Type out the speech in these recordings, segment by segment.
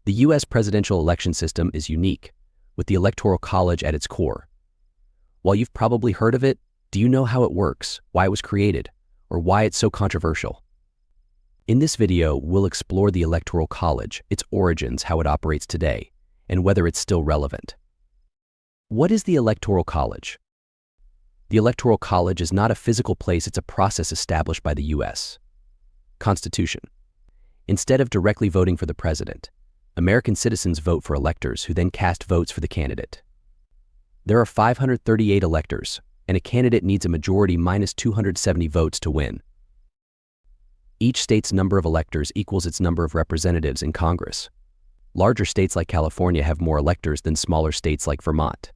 The U.S. presidential election system is unique, with the Electoral College at its core. While you've probably heard of it, do you know how it works, why it was created, or why it's so controversial? In this video, we'll explore the Electoral College, its origins, how it operates today, and whether it's still relevant. What is the Electoral College? The Electoral College is not a physical place, it's a process established by the U.S. Constitution. Instead of directly voting for the president, American citizens vote for electors who then cast votes for the candidate. There are 538 electors, and a candidate needs a majority minus 270 votes to win. Each state's number of electors equals its number of representatives in Congress. Larger states like California have more electors than smaller states like Vermont.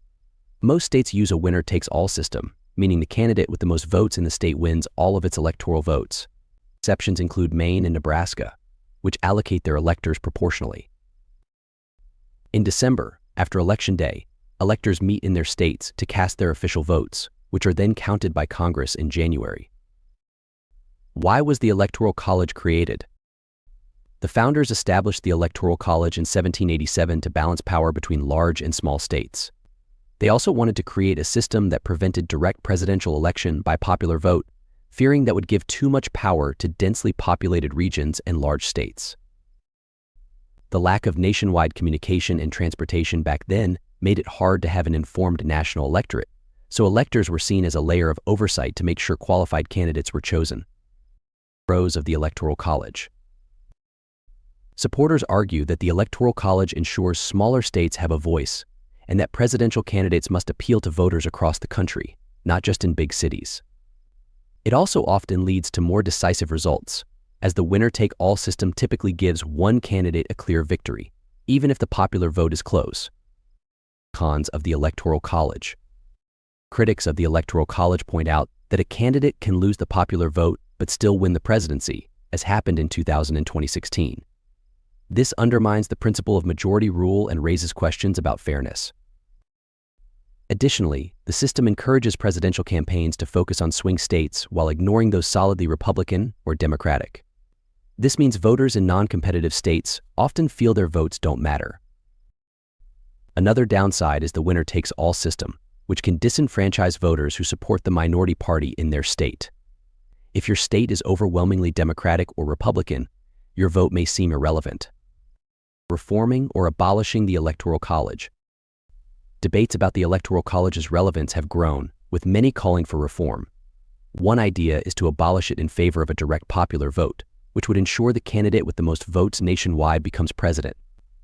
Most states use a winner-takes-all system, meaning the candidate with the most votes in the state wins all of its electoral votes. Exceptions include Maine and Nebraska, which allocate their electors proportionally. In December, after Election Day, electors meet in their states to cast their official votes, which are then counted by Congress in January. Why was the Electoral College created? The founders established the Electoral College in 1787 to balance power between large and small states. They also wanted to create a system that prevented direct presidential election by popular vote, fearing that would give too much power to densely populated regions and large states. The lack of nationwide communication and transportation back then made it hard to have an informed national electorate, so electors were seen as a layer of oversight to make sure qualified candidates were chosen. Pros of the Electoral College. Supporters argue that the Electoral College ensures smaller states have a voice, and that presidential candidates must appeal to voters across the country, not just in big cities. It also often leads to more decisive results, as the winner-take-all system typically gives one candidate a clear victory, even if the popular vote is close. Cons of the Electoral College. Critics of the Electoral College point out that a candidate can lose the popular vote but still win the presidency, as happened in 2000 and 2016. This undermines the principle of majority rule and raises questions about fairness. Additionally, the system encourages presidential campaigns to focus on swing states while ignoring those solidly Republican or Democratic. This means voters in non-competitive states often feel their votes don't matter. Another downside is the winner-takes-all system, which can disenfranchise voters who support the minority party in their state. If your state is overwhelmingly Democratic or Republican, your vote may seem irrelevant. Reforming or abolishing the Electoral College. Debates about the Electoral College's relevance have grown, with many calling for reform. One idea is to abolish it in favor of a direct popular vote, which would ensure the candidate with the most votes nationwide becomes president.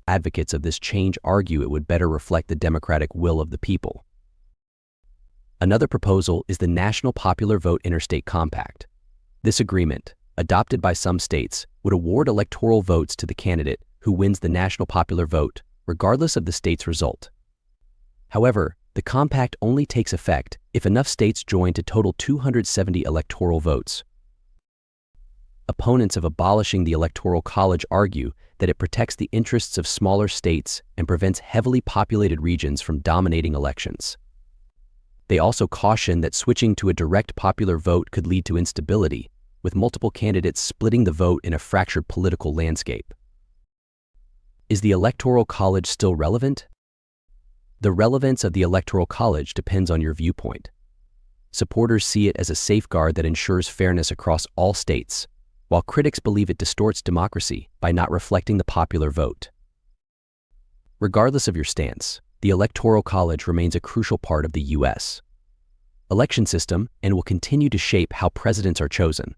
Advocates of this change argue it would better reflect the democratic will of the people. Another proposal is the National Popular Vote Interstate Compact. This agreement, adopted by some states, would award electoral votes to the candidate who wins the national popular vote, regardless of the state's result. However, the compact only takes effect if enough states join to total 270 electoral votes. Opponents of abolishing the Electoral College argue that it protects the interests of smaller states and prevents heavily populated regions from dominating elections. They also caution that switching to a direct popular vote could lead to instability, with multiple candidates splitting the vote in a fractured political landscape. Is the Electoral College still relevant? The relevance of the Electoral College depends on your viewpoint. Supporters see it as a safeguard that ensures fairness across all states, while critics believe it distorts democracy by not reflecting the popular vote. Regardless of your stance, the Electoral College remains a crucial part of the U.S. election system and will continue to shape how presidents are chosen.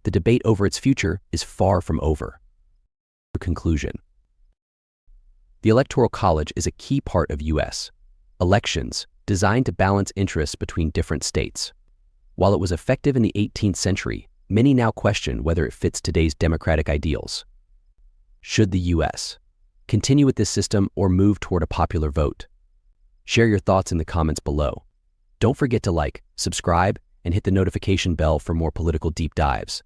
The debate over its future is far from over. Conclusion. The Electoral College is a key part of U.S. elections designed to balance interests between different states. While it was effective in the 18th century, many now question whether it fits today's democratic ideals. Should the U.S. continue with this system or move toward a popular vote? Share your thoughts in the comments below. Don't forget to like, subscribe, and hit the notification bell for more political deep dives.